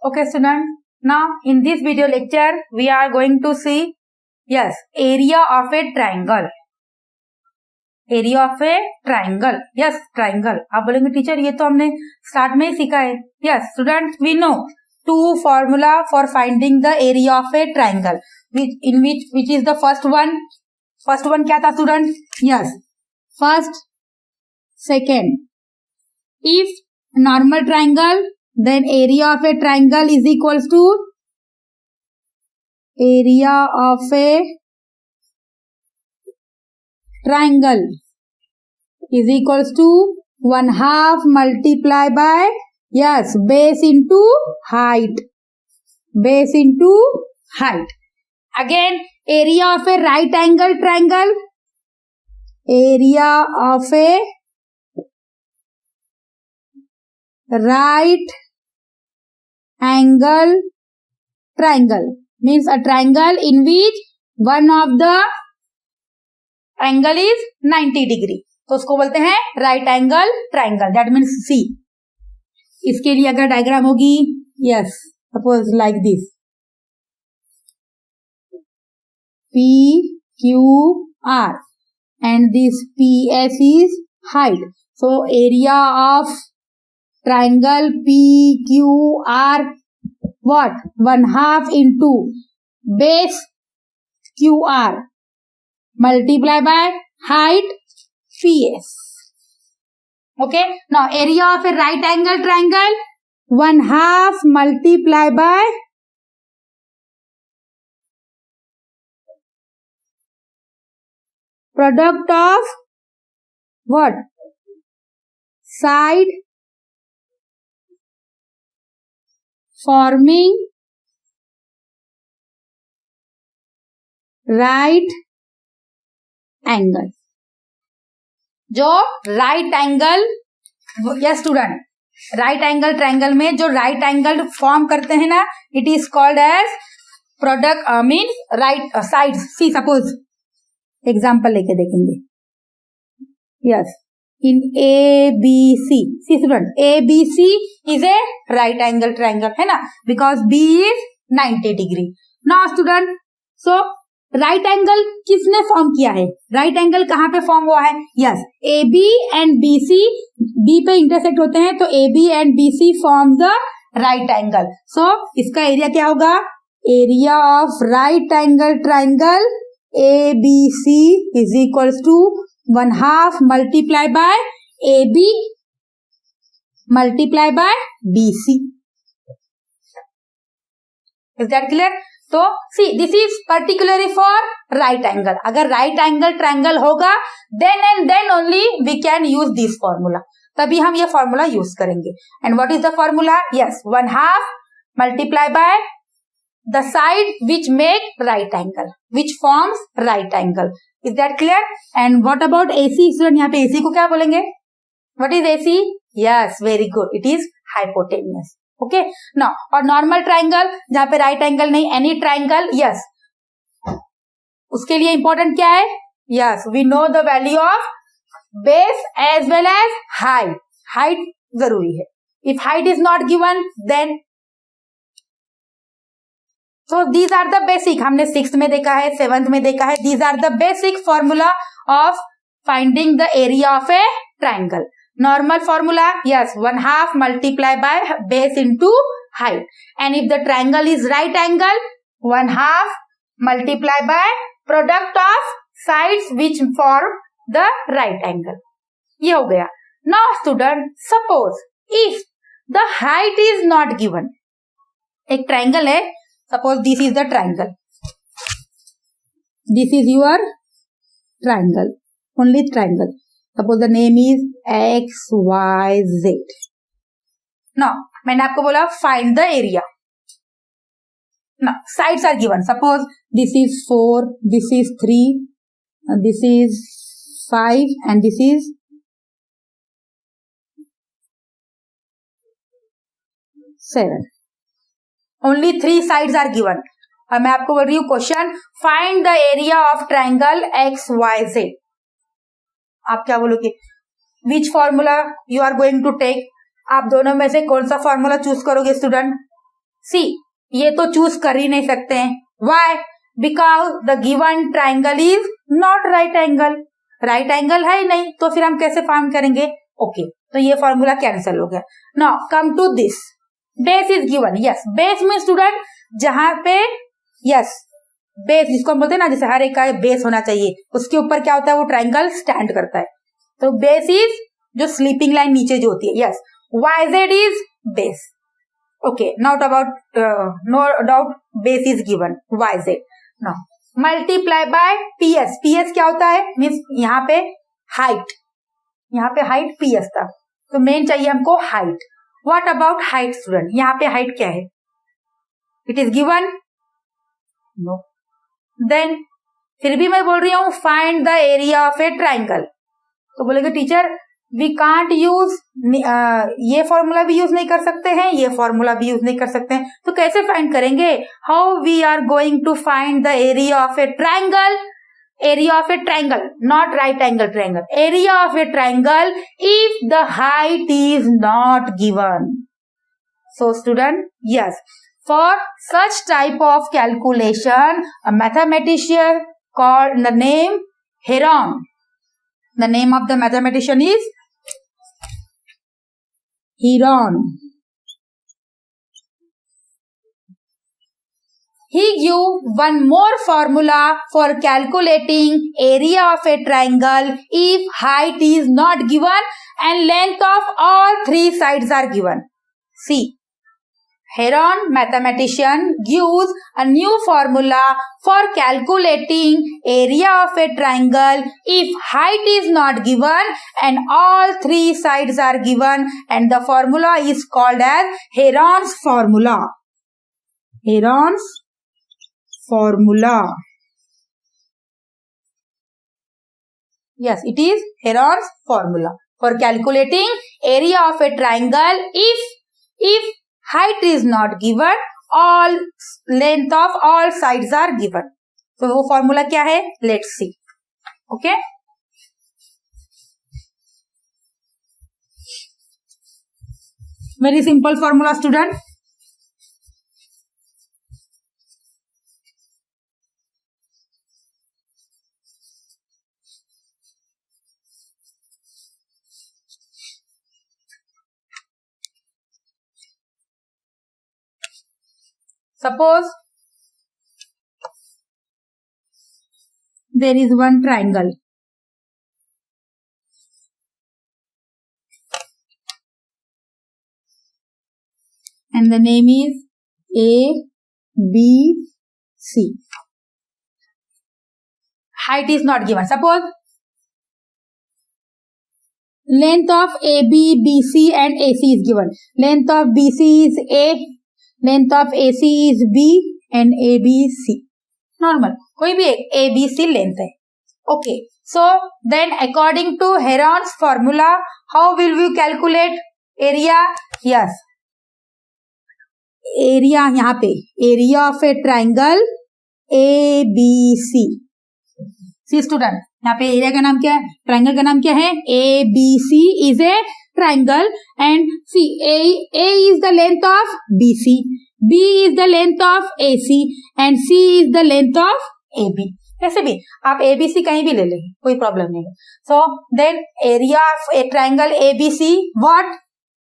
Okay, student. Now, in this video lecture, we are going to see, yes, area of a triangle. Area of a triangle. Yes, triangle. आप बोलेंगे teacher ये तो हमने start में ही सीखा है. Yes, students, we know two formula for finding the area of a triangle. Which is the first one? First one क्या था student? Yes, first, second. If normal triangle, then area of a triangle is equals to area of a triangle is equals to 1/2 multiply by, yes, base into height. Base into height. Again, area of a right angle triangle. Area of a right angle triangle means a triangle in which one of the angle is 90 degree. तो उसको बोलते हैं right angle triangle. That means see. इसके लिए अगर diagram होगी, yes, suppose like this, PQR and this PS is height. So area of triangle PQR, what? 1/2 into base QR multiply by height PS. Okay. Now area of a right angle triangle 1/2 multiply by product of what? Side forming right angle. जो right angle, yes student, right angle triangle में जो right angle form करते हैं ना, it is called as product mean right side. See suppose example लेके देखेंगे. Yes, in ABC, see student, ABC is a right angle triangle, है ना, because B is 90 degree. Now student, so right angle किसने form किया है? Right angle कहाँ पे form हुआ है? Yes, AB and BC, B पे इंटरसेक्ट होते हैं, तो AB and BC form the right angle. So इसका एरिया क्या होगा? Area of right angle triangle ABC is equals to 1/2 multiply by AB multiply by BC. Is that clear? तो see, this is particularly for right angle. अगर right angle triangle होगा, then and then only we can use this formula. तभी हम ये formula use करेंगे. And what is the formula? Yes, 1/2 multiply by the side which make right angle, which forms right angle. Is that clear? And what about AC student? यहाँ पे AC को क्या बोलेंगे? What is AC? Yes, very good, it is hypotenuse. Okay. Now, और normal triangle जहां पे right angle नहीं, any triangle, yes, उसके लिए इंपॉर्टेंट क्या है? Yes, we know the value of base as well as height. Height जरूरी है. If height is not given, then so these are the basic. हमने 6th में देखा है, 7th में देखा है. These are the basic formula of finding the area of a triangle. Normal formula, yes, 1/2 multiply by base into height. And if the triangle is right angle, 1/2 multiply by product of sides which form the right angle. ये हो गया. Now student, suppose if the height is not given, एक triangle है, suppose this is the triangle, this is your triangle, only triangle. Suppose the name is XYZ. Now, मैंने आपको बोला find the area. Now, sides are given. Suppose this is 4, this is 3, this is 5, and this is 7. Only 3 sides are given. और मैं आपको बोल रही हूँ question, find the area of triangle XYZ. आप क्या बोलोगे? Which formula you are going to take? आप दोनों में से कौन सा फॉर्मूला चूज करोगे स्टूडेंट? सी ये तो चूज कर ही नहीं सकते हैं. Why? Because the given triangle is not right angle. Right angle है ही नहीं, तो फिर हम कैसे फाइंड करेंगे? ओके, तो ये फॉर्मूला कैंसिल हो गया. Now come to this. Base is given. Yes, base में स्टूडेंट जहां पे यस बेस जिसको हम बोलते हैं ना, जैसे हर एक का बेस होना चाहिए, उसके ऊपर क्या होता है, वो ट्राइंगल स्टैंड करता है. तो बेस इज जो स्लीपिंग लाइन नीचे जो होती है. Yes, YZ is base. Okay, not about no doubt base is given YZ. Now multiply by PS. PS क्या होता है? मीन्स यहाँ पे हाइट, यहाँ पे हाइट PS था, तो मेन चाहिए हमको height. What about height student? यहाँ पे हाइट क्या है? It is given. No. Then फिर भी मैं बोल रही हूँ find the area of a triangle. तो बोलेंगे टीचर वी कांट यूज, ये फॉर्मूला भी यूज नहीं कर सकते हैं, ये फॉर्मूला भी यूज नहीं कर सकते हैं, तो कैसे फाइंड करेंगे? How we are going to find the area of a triangle? Area of a triangle, not right angle triangle. Area of a triangle if the height is not given. So student, yes, for such type of calculation, a mathematician called the name Heron. The name of the mathematician is Heron. He gave one more formula for calculating area of a triangle if height is not given and length of all three sides are given. See, Heron mathematician gives a new formula for calculating area of a triangle if height is not given and all three sides are given, and the formula is called as Heron's formula. Heron's formula. Yes, it is Heron's formula for calculating area of a triangle if height is not given, all length of all sides are given. तो वो formula क्या है? Let's see. Okay. Very simple formula student. Suppose there is one triangle and the name is ABC. Height is not given. Suppose length of AB, BC and AC is given. Length of BC is A, length of AC is B and ABC. Normal, कोई भी एक ABC length है. Okay, so then according to Heron's formula, how will we calculate area? Yes, area यहाँ पे area of a triangle ABC. See student, यहाँ पे area का नाम क्या है? ट्राइंगल का नाम क्या है? ABC is a triangle and see A is the length of BC, B is the length of AC and C is the length of AB. ऐसे भी आप ABC कहीं भी ले लेंगे, कोई प्रॉब्लम नहीं है. So then area of a triangle ABC what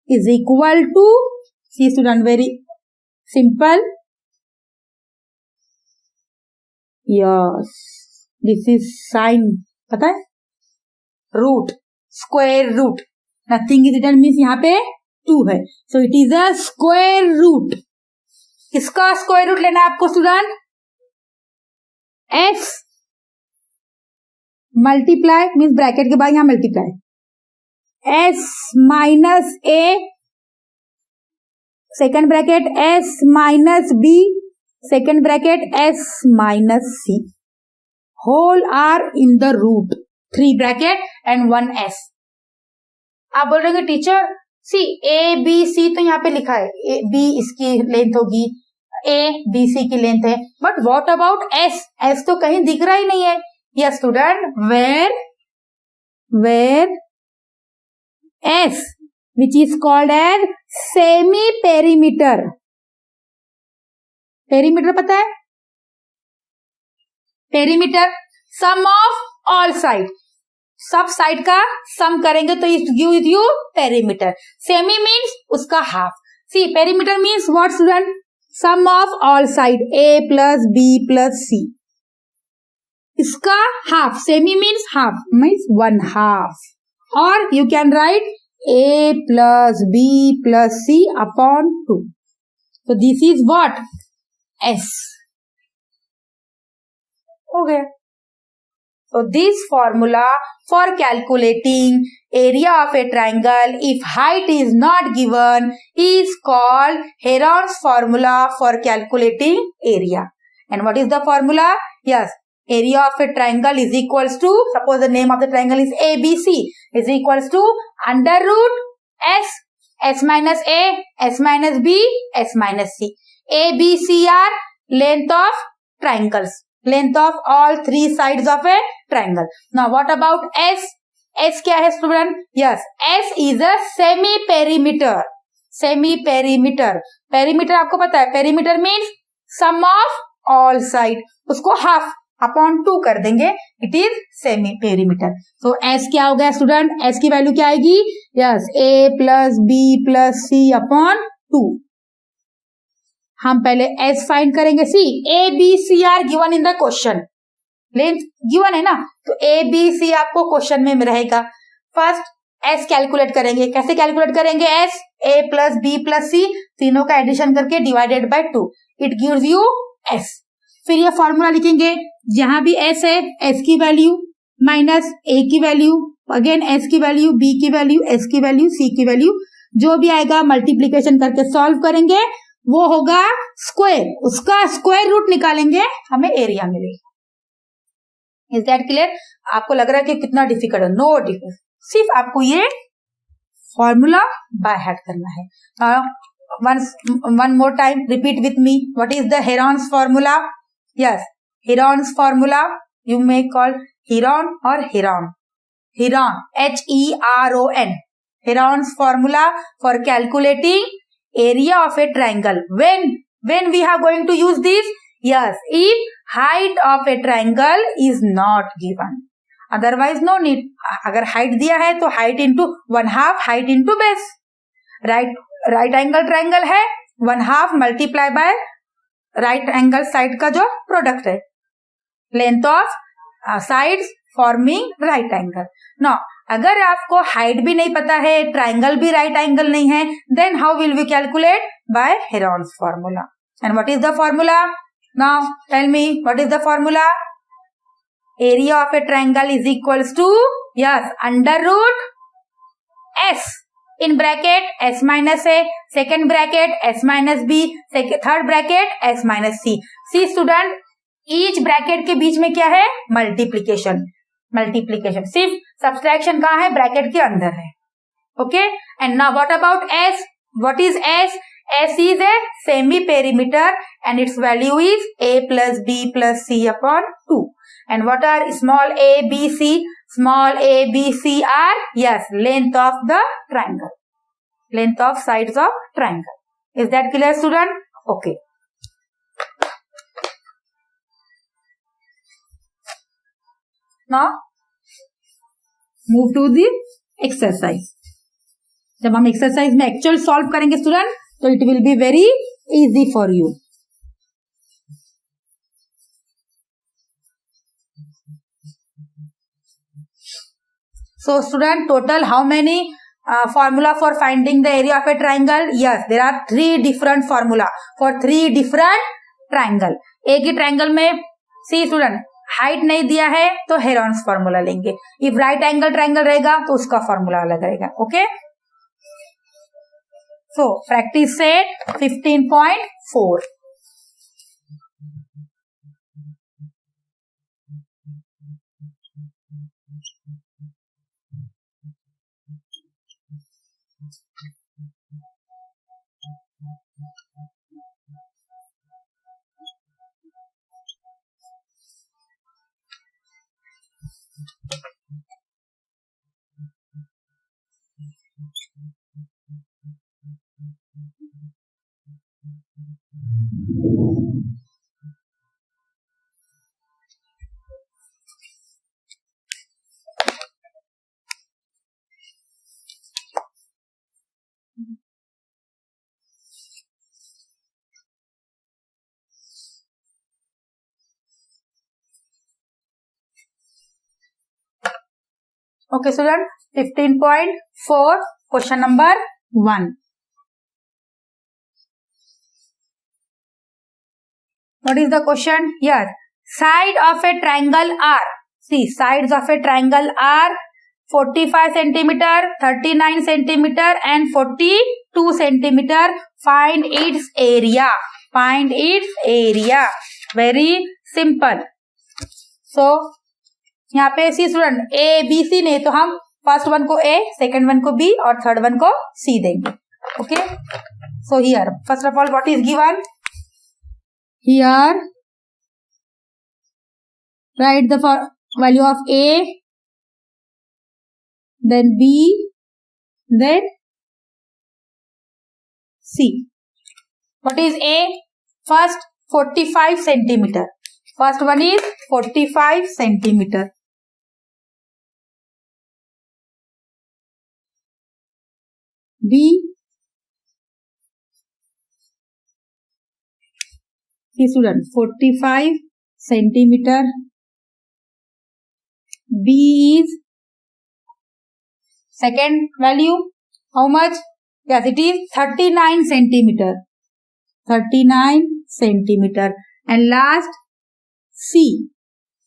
is equal to, see student, very simple. Yes, this is sine, पता है? Root, square root. Nothing is written means यहाँ पे 2 है, so it is a square root. किसका square root लेना है आपको student? S multiply means bracket के बाद यहाँ multiply, S minus A, second bracket S minus B, second bracket S minus C, whole are in the root, 3 bracket and 1 S. आप बोल रहे हैं टीचर सी ABC तो यहाँ पे लिखा है, B इसकी लेंथ होगी, ABC की लेंथ है, but what about S? S तो कहीं दिख रहा ही नहीं है. Yes student, where S which is called as semi perimeter, perimeter पता है? Perimeter sum of all side, सब साइड का सम करेंगे तो it gives you perimeter. Semi means उसका half. See perimeter means what student? Sum of all side a plus b plus c. इसका half. Semi means half means 1/2. और you can write a plus b plus c upon 2. So this is what? S. Okay. So this formula for calculating area of a triangle if height is not given is called Heron's formula for calculating area. And what is the formula? Yes, area of a triangle is equals to, suppose the name of the triangle is ABC, is equals to under root S, S minus A, S minus B, S minus C. A, B, C are length of triangles. Length of all three sides of a triangle. Now what about S? S क्या है student? Yes, S is a semi perimeter. Semi perimeter. Perimeter आपको पता है, perimeter means sum of all side. उसको half upon 2 कर देंगे. It is semi perimeter. So S क्या हो गया स्टूडेंट? S की वैल्यू क्या आएगी? Yes, A plus B plus C upon 2. हम पहले S फाइंड करेंगे. See A B C are given in the question. Length given है ना, तो A B C आपको क्वेश्चन में रहेगा. फर्स्ट S कैलकुलेट करेंगे. कैसे कैलकुलेट करेंगे? S A plus B plus C तीनों का एडिशन करके divided by 2. It gives you S. फिर ये फॉर्मूला लिखेंगे. जहां भी S है, S की वैल्यू माइनस A की वैल्यू, अगेन S की वैल्यू, B की वैल्यू, S की वैल्यू, C की वैल्यू, जो भी आएगा मल्टीप्लीकेशन करके सॉल्व करेंगे. वो होगा स्क्वायर. उसका स्क्वायर रूट निकालेंगे, हमें एरिया मिलेगा. Is that clear? आपको लग रहा है कि कितना डिफिकल्ट है? No difficult. सिर्फ आपको ये फॉर्मूला बाय हार्ट करना है. One more time repeat with me. What is the Heron's formula? Yes, Heron's formula you may call Heron और Heron. Heron HERON. Heron's formula for calculating area of a triangle. When we are going to use this? Yes, if height of a triangle is not given. Otherwise no need. अगर height दिया है तो height into 1/2 height into base. right angle triangle है, 1/2 multiply by right angle side का जो product है. length of sides forming right angle. Now अगर आपको हाइट भी नहीं पता है, ट्राइंगल भी राइट एंगल नहीं है, then how will we calculate? By Heron's formula. And what is the formula? Now tell me what is the formula? Area of a triangle is equals to, yes, under root S in bracket S minus A, second bracket S minus B, third bracket S minus C. See student, each bracket के बीच में क्या है? Multiplication. Multiplication. सिर्फ subtraction कहाँ है? Bracket के अंदर है. Okay. And now what about S? What is S? S is a semi perimeter and its value is A plus B plus C upon 2. And what are small a, B, C? Small a, B, C are, yes, length of the triangle. Length of sides of triangle. Is that clear student? Okay. Now move to the exercise. जब हम exercise में actual solve करेंगे student, तो it will be very easy for you. So student, total how many formula for finding the area of a triangle? Yes, there are 3 different formula for 3 different triangle. एक ही triangle में सी student height नहीं दिया है तो Heron's formula लेंगे. If right angle triangle रहेगा तो उसका फॉर्मूला अलग रहेगा. Okay. So practice set 15.4. Okay, student, 15.4, question number 1. What is the question? Here, side of a triangle are, see, sides of a triangle are 45 centimeter, 39 centimeter and 42 centimeter. Find its area. Find its area. Very simple. So, यहाँ पे सी student A B C ने, तो हम first one को A, second one को B और third one को C देंगे. Okay, so here first of all what is given here, write the value of A, then B, then C. What is A? First 45 centimetre. First one is 45 centimetre. B, student 45 centimeter. B is second value. How much? Yes, it is 39 centimeter. 39 centimeter. And last C.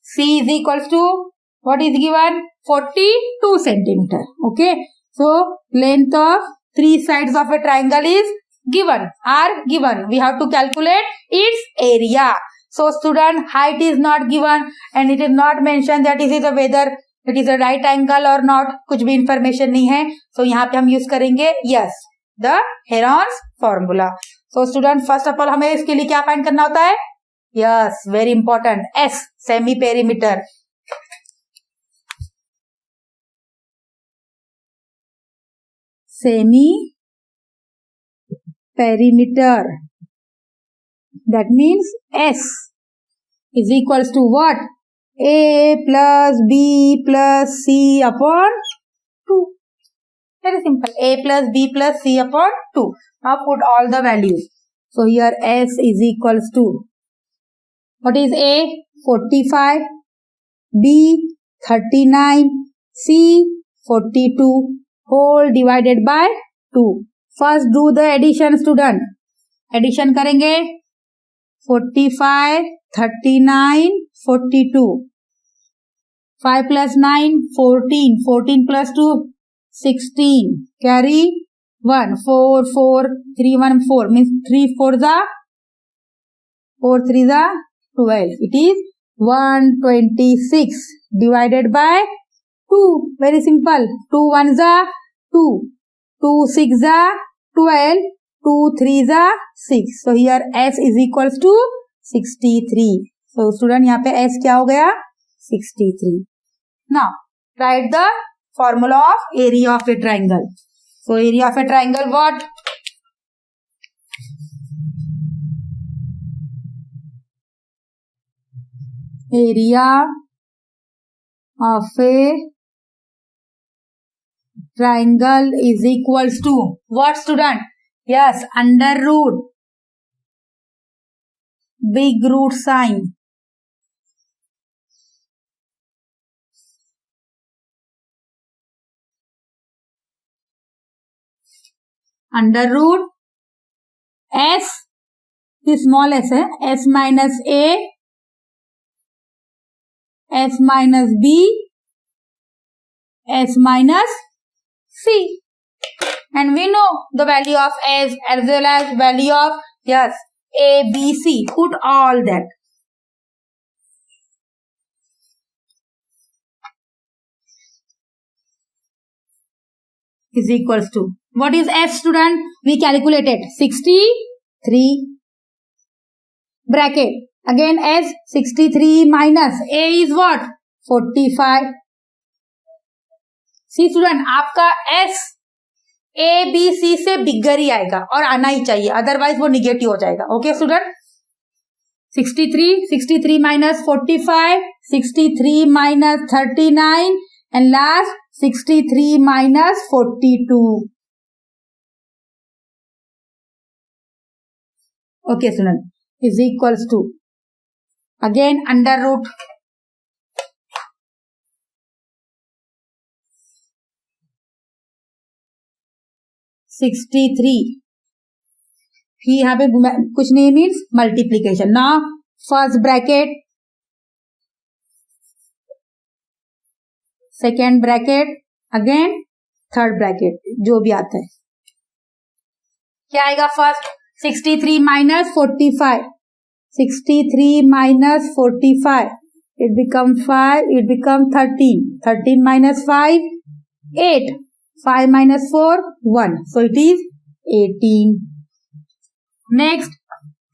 C is equals to what is given? 42 centimeter. Okay. So length of three sides of a triangle is given, are given. We have to calculate its area. So student, height is not given and it is not mentioned that it is a whether it is a right angle or not. कुछ भी information नहीं है. So यहाँ पे हम use करेंगे yes, the Heron's formula. So student, first of all हमें इसके लिए क्या find करना होता है? Yes, very important. S, semi perimeter. Semi perimeter, that means S is equals to what? A plus B plus C upon 2. Very simple. A plus B plus C upon 2. Now put all the values. So here S is equals to, what is A? 45, B 39, C 42. Whole divided by 2. First do the addition student. Addition करेंगे 45, 39, 42. 5 plus 9, 14. 14 plus 2, 16. Carry 1. 4, 4, 3, 1, 4. Means 3 4 the 4 3 the 12. It is 126 divided by 2. Very simple. 2 1 the 2. 2 6 the 12. 2 3 the 6. So here S is equals to 63. So student, यहाँ पे S क्या हो गया? 63. Now write the formula of area of a triangle. So area of a triangle what? Area of a triangle is equals to what student? Yes, under root, big root sign. Under root S, small s है, S minus A, S minus B, S minus C. And we know the value of S as well as value of, yes, A, B, C. Put all that. Is equals to, what is S student? We calculated 63. Bracket. Again S, 63 minus A is what? 45. See student, आपका S A B C से बिगर ही आएगा और आना ही चाहिए, otherwise वो negative हो जाएगा। Okay student, 63 minus 45, 63 minus 39 and last 63 minus 42. Okay student, is equals to again under root 63, फिर यहाँ पे कुछ नहीं means multiplication. Now first bracket, second bracket, again third bracket, जो भी आता है। क्या आएगा first? 63 minus 45, 63 minus 45, it become 5, it become 13, 13 minus 5, 8, 5 minus 4, 1, so it is 18. Next,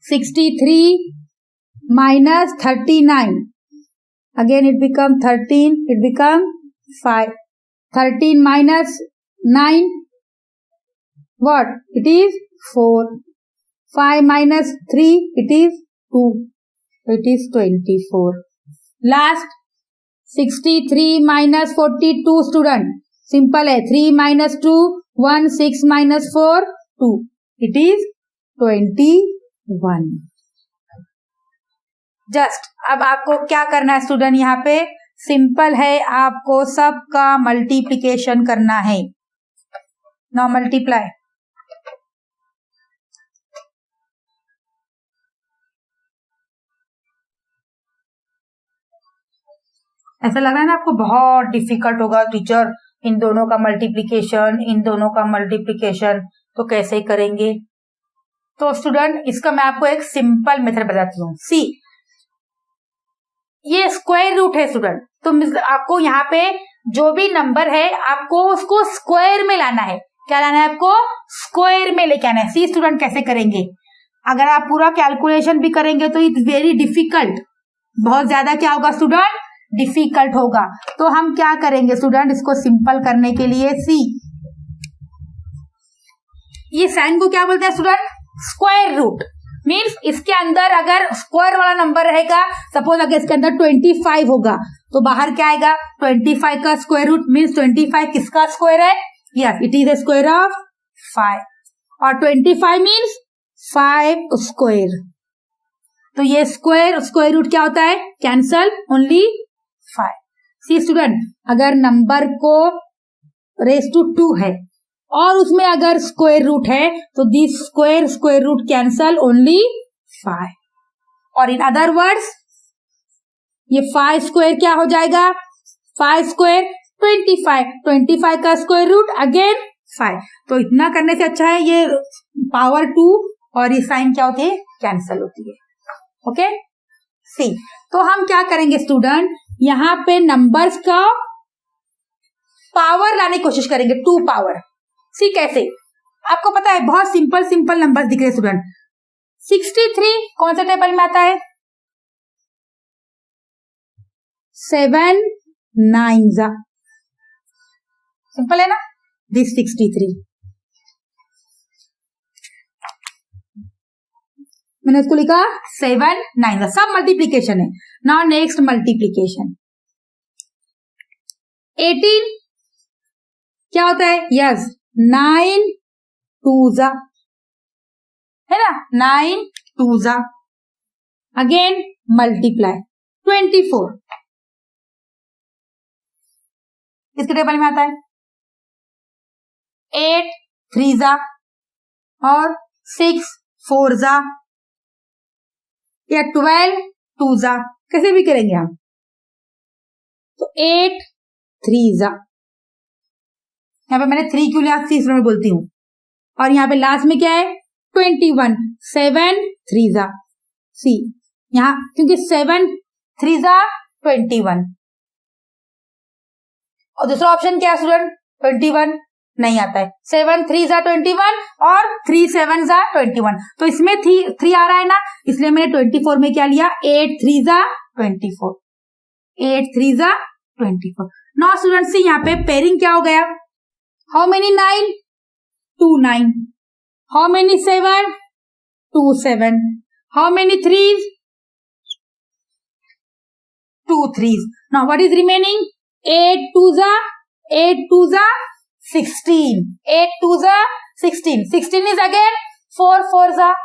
63 minus 39. Again it become 13. It become 5. 13 minus 9. What? It is 4. 5 minus 3. It is 2. It is 24. Last, 63 minus 42 student. Simple है. 3 minus 2. 1. 6 minus 4. 2. It is 21. Just अब आपको क्या करना है student, यहाँ पे simple है, आपको सबका मल्टीप्लिकेशन करना है। नाउ मल्टीप्लाई, ऐसा लग रहा है ना आपको बहुत डिफिकल्ट होगा टीचर, इन दोनों का मल्टीप्लिकेशन, इन दोनों का मल्टीप्लिकेशन, तो कैसे करेंगे? तो स्टूडेंट इसका मैं आपको एक सिंपल मेथड बताती हूँ। सी, ये स्क्वायर रूट है स्टूडेंट, तो आपको यहाँ पे जो भी नंबर है आपको उसको स्क्वायर में लाना है। क्या लाना है आपको? स्क्वायर में लेके आना है। सी स्टूडेंट कैसे करेंगे? अगर आप पूरा कैलकुलेशन भी करेंगे तो इट्स वेरी डिफिकल्ट, बहुत ज्यादा क्या होगा स्टूडेंट? डिफिकल्ट होगा। तो हम क्या करेंगे स्टूडेंट, इसको सिंपल करने के लिए सी, ये साइन को क्या बोलते हैं स्टूडेंट? Square root. मीन्स इसके अंदर अगर स्क्वायर वाला नंबर रहेगा, सपोज अगर इसके अंदर 25 होगा तो बाहर क्या आएगा? 25 का स्क्वायर रूट। मीन्स 25 किसका स्क्वायर है? Yes, it is the square of 5, और 25 मीन्स 5 स्क्वायर। तो ये स्क्वायर रूट क्या होता है? Cancel, only 5। सी स्टूडेंट, अगर नंबर को रेस टू 2 है और उसमें अगर स्क्वायर रूट है तो this square root cancel, only 5। और इन अदर वर्ड्स ये 5 स्क्वायर क्या हो जाएगा? 5 स्क्वायर 25 का स्क्वायर रूट अगेन 5। तो इतना करने से अच्छा है ये पावर 2 और ये साइन क्या होती है? कैंसल होती है। ओके सी, तो हम क्या करेंगे स्टूडेंट, यहाँ पे नंबर्स का पावर लाने की कोशिश करेंगे, 2 पावर। सी कैसे? आपको पता है बहुत सिंपल नंबर दिख रहे हैं स्टूडेंट। 63 कौन सा टेबल में आता है? 7 9 सिंपल है ना? दिस 63 मैंने इसको लिखा 7 9, सब मल्टीप्लीकेशन है। नाउ नेक्स्ट मल्टीप्लीकेशन, 18 क्या होता है? यस, 9 2 है ना? 9 2 अगेन मल्टीप्लाई 24 इसके टेबल में आता है। 8 3 और 6 4 या 12 2 कैसे भी करेंगे हम। तो 8 3 यहाँ पे मैंने 3 क्यों लिया? तीसरे में बोलती हूँ। और यहाँ पे लास्ट में क्या है? 21 7 3 सी, यहाँ क्योंकि 7 3 21। और दूसरा ऑप्शन क्या है स्टूडेंट? 21 नहीं आता है। 7 3 21 और 3 7 21। तो इसमें 3 आ रहा है ना, इसलिए मैंने 24 में क्या लिया? 8 3 24, 8 3 24। नाउ स्टूडेंट सी, यहाँ पे पेयरिंग क्या हो गया? How many 9? 2 9. How many 7? 2 7. How many 3s? 2 3s. Now what is remaining? 8 2s are 8 2s are 16. 8 2s are 16. 16 is again 4 4s are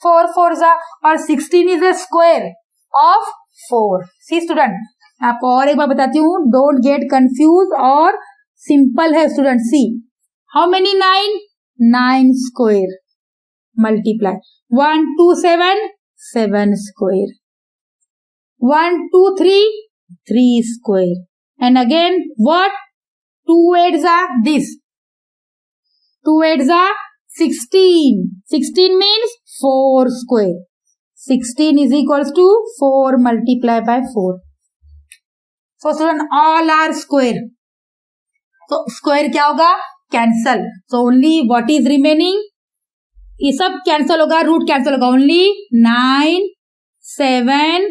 4 4s are, और 16 is a square of 4. See student, आपको और एक बार बताती हूँ, don't get confuse, और simple है student. See how many 9? 9 square multiply 1 2 7 7 square 1 2 3 3 square, and again what? 2 8s are this, 2 8s are 16. 16 means 4 square. 16 is equals to 4 multiplied by 4. So student, all are square. So square क्या होगा? Cancel. So only what is remaining? ये सब cancel होगा, root cancel होगा. Only 9 7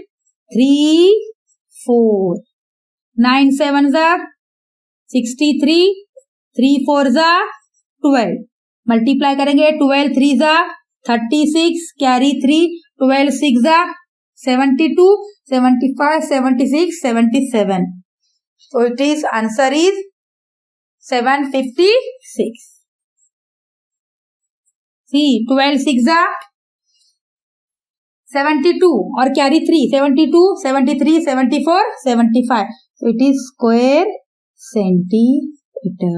3 4. 9 7s are 63. 3 4s are 12. Multiply करेंगे. 12 3s are 36, carry 3, 12 6s are 72, 75 76 77. So it is answer is 756. See 12 6s are 72 और carry 3, 72 73 74 75. So it is square centimeter.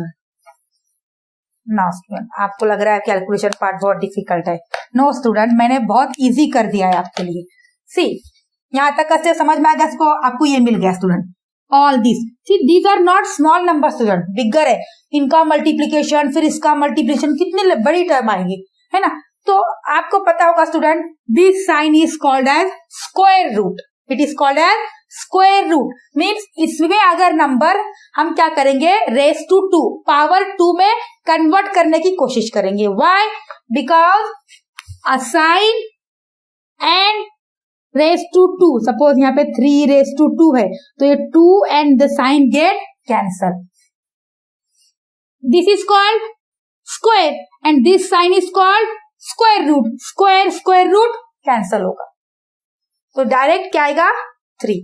No student, आपको लग रहा है कैलकुलेशन पार्ट बहुत difficult है. No student, मैंने बहुत इजी कर दिया है आपके लिए. सी यहाँ तक कैसे समझ में आ गया इसको, आपको ये मिल गया student. All this, see these are not small number student, bigger है. इनका मल्टीप्लीकेशन, फिर इसका मल्टीप्लीकेशन, कितनी बड़ी टर्म आएंगी, है ना. तो आपको पता होगा student, this sign is called as square root. It is called as square root. Means इसमें अगर नंबर हम क्या करेंगे, रेस टू 2 पावर 2 में कन्वर्ट करने की कोशिश करेंगे. Why? Because a sign and raise to 2, suppose यहाँ पे 3 रेस टू 2 है, तो ये 2 and the sign get cancel. This is called square and this sign is called square root. Square square root cancel होगा, तो डायरेक्ट क्या आएगा? 3.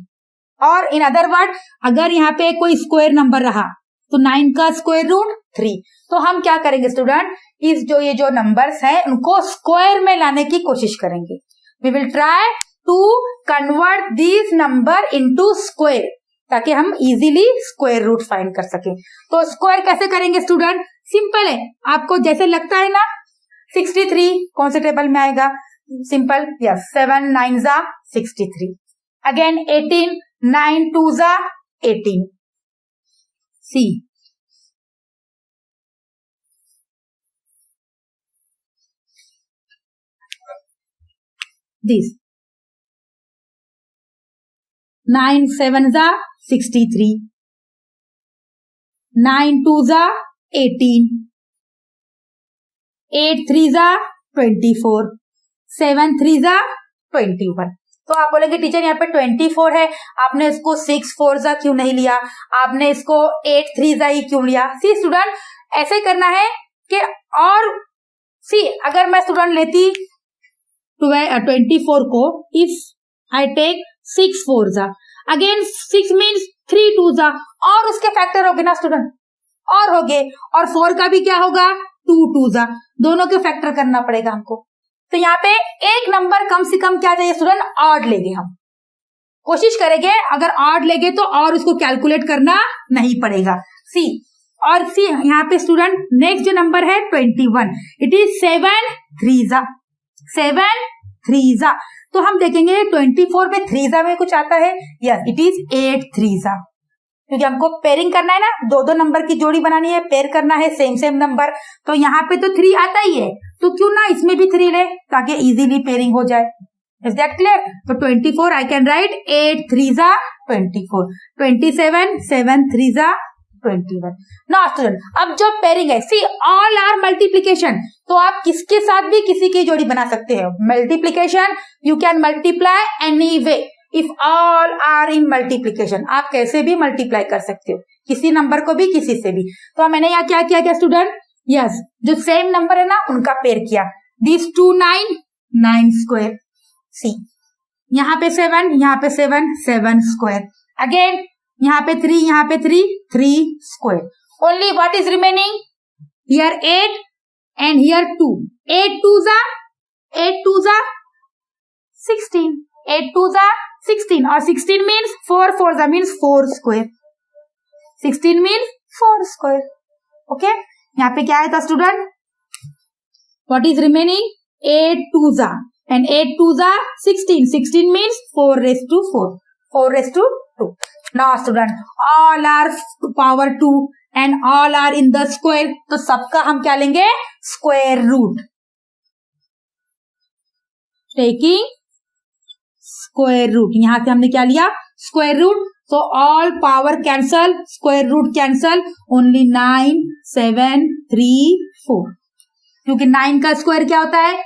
और इन अदर वर्ड, अगर यहाँ पे कोई स्क्वायर नंबर रहा तो 9 का स्क्वायर रूट 3. तो हम क्या करेंगे स्टूडेंट, इस ये जो नंबर्स हैं उनको स्क्वायर में लाने की कोशिश करेंगे. We will try to convert this number into square, ताकि हम इजीली स्क्वायर रूट फाइंड कर सके. तो स्क्वायर कैसे करेंगे स्टूडेंट? सिंपल है, आपको जैसे लगता है ना. 63 कौन से टेबल में आएगा? Simple, yes. 7 9s are 63. Again 18, 9 2s are 18. See this 9 7s are 63, 9 2s are 18, 8 3s are 24, 7 3s are 21. तो आप बोलेंगे टीचर यहाँ पे 24 है, आपने इसको 6 4s क्यों नहीं लिया, आपने इसको 8 3s ही क्यों लिया? सी स्टूडेंट, ऐसे करना है कि, और सी अगर मैं स्टूडेंट लेती 24 को, if I take 6 4s, again 6 means 3 2s, और उसके फैक्टर हो गए ना स्टूडेंट, और हो गए, और 4 का भी क्या होगा? 2 2s, दोनों के फैक्टर करना पड़ेगा हमको. तो यहाँ पे एक नंबर कम से कम क्या चाहिए स्टूडेंट? ऑड लेंगे हम, कोशिश करेंगे. अगर ऑड लेंगे तो और उसको कैलकुलेट करना नहीं पड़ेगा. सी और सी यहाँ पे स्टूडेंट नेक्स्ट जो नंबर है 21, इट इज 7 3s, 7 3s. तो हम देखेंगे 24 में 3s में कुछ आता है? यस, इट इज 8 3s, क्योंकि हमको पेयरिंग करना है ना, दो दो नंबर की जोड़ी बनानी है, पेयर करना है सेम सेम नंबर. तो यहाँ पे तो 3 आता ही है, तो क्यों ना इसमें भी 3 ले, ताकि इजीली पेयरिंग हो जाए. Is that clear? तो 24 I can write 8 3s 24, 27 7 3s 21. Now student, अब जो पेयरिंग है, सी ऑल आर मल्टीप्लीकेशन, तो आप किसके साथ भी किसी की जोड़ी बना सकते हो. Multiplication you can multiply any way. If all are in multiplication, आप कैसे भी मल्टीप्लाई कर सकते हो, किसी नंबर को भी किसी से भी. तो मैंने यहाँ क्या किया स्टूडेंट, यस, जो सेम नंबर है ना उनका पेयर किया. This 2 9 9 square. सी यहाँ पे 7, यहाँ पे 7 7 स्क्वायर. अगेन यहाँ पे 3, यहाँ पे 3 3 square. Only what is remaining here 8 and here 2. 8 2s are 16. 8 2s are 16 or 16 means 4 4s means 4 square. 16 means 4 square. Okay, यहाँ पे क्या है था student? What is remaining? 8 2s are and 8 2s are 16. 16 means 4 raised to 4. 4 raised to 2. Now student, all are power 2 and all are in the square. तो सबका हम क्या लेंगे? Square root. Taking square root. यहां से हमने क्या लिया? Square root. तो all power cancel, square root cancel. Only 9 7 3 4. क्योंकि 9 का स्क्वायर क्या होता है?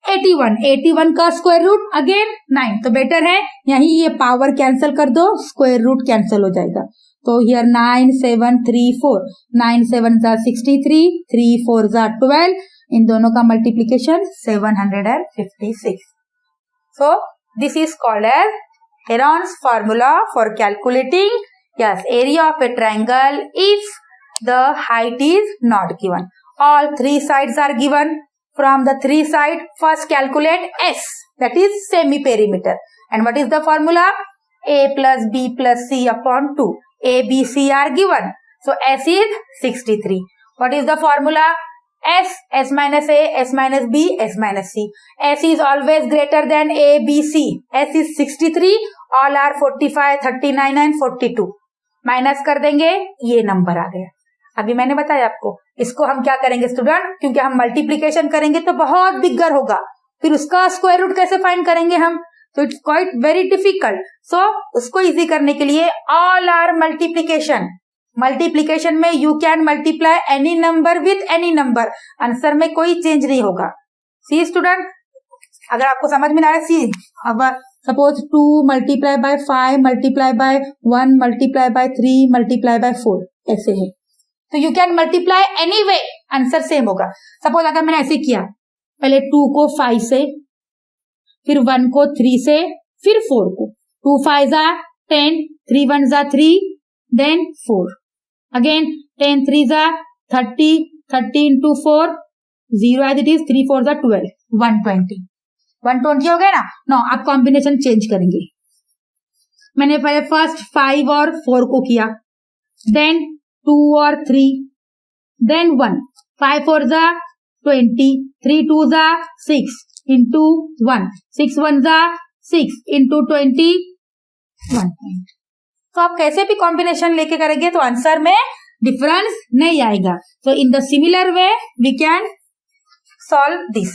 81. 81 का स्क्वायर रूट अगेन 9. तो बेटर है यही ये पावर कैंसल कर दो, स्क्वायर रूट कैंसल हो जाएगा. तो हियर 9 7 3 4. 9 7 63, 3 4 12. इन दोनों का multiplication 756. So this is called as Heron's formula for calculating area of a triangle if the height is not given. All three sides are given. From the three side, first calculate S, that is semi-perimeter. And what is the formula? A plus B plus C upon 2. A, B, C are given. So S is 63. What is the formula? S minus A, S minus B, S minus C. S is always greater than A, B, C. S is 63. All are 45, 39 and 42. Minus कर देंगे, ये number आ गया. अभी मैंने बताया आपको. इसको हम क्या करेंगे स्टूडेंट? क्योंकि हम मल्टीप्लीकेशन करेंगे तो बहुत बिगर होगा. फिर उसका स्क्वायर रूट कैसे फाइंड करेंगे हम? तो इट्स क्वाइट वेरी डिफिकल्ट. सो उसको इजी करने के लिए ऑल आर मल्टीप्लीकेशन. मल्टीप्लीकेशन में you can multiply any number with any number. Answer में कोई चेंज नहीं होगा. सी स्टूडेंट, अगर आपको समझ में ना आए, सी अब suppose 2 multiply by 5 multiply by 1 multiply by 3 multiply by 4 ऐसे है. तो you can multiply any way, answer same होगा. सपोज अगर मैंने ऐसे किया, पहले 2 को 5 से, फिर 1 को 3 से, फिर 4 को. 2 5 are 10, 3 1s are 3, then 4. Again 10 3s are 30, 30 into 4, 0 as it is, 3 4s are 12, 120. 120 हो गया ना. नो अब कॉम्बिनेशन चेंज करेंगे. मैंने पहले फर्स्ट 5 और 4 को किया, देन 2 और 3, then 1. 5 4s are 20, 3 2s are 6 into 1, 6 1s are 6 into 20, 1. तो आप कैसे भी कॉम्बिनेशन लेके करेंगे तो आंसर में डिफरेंस नहीं आएगा. तो in the similar way we can solve this.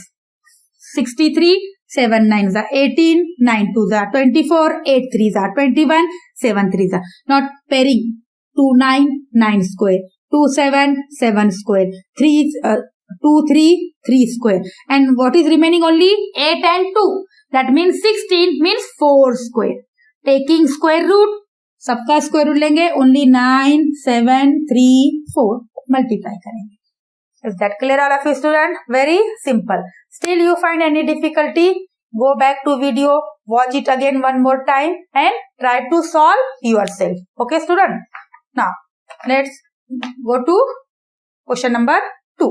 63, 7 9s are 18, 9 2s are 24, 8 3s are 21, 7 3s are not pairing. 2 9 9 square, 2 7 7 square, 2 3 3 square, and what is remaining? Only 8 and 2. That means 16 means 4 square. Taking square root, सबका square root लेंगे. Only 9 7 3 4 multiply करेंगे. Is that clear all of you student? Very simple. Still you find any difficulty, go back to video, watch it again one more time and try to solve yourself. Okay student, now let's go to question number 2.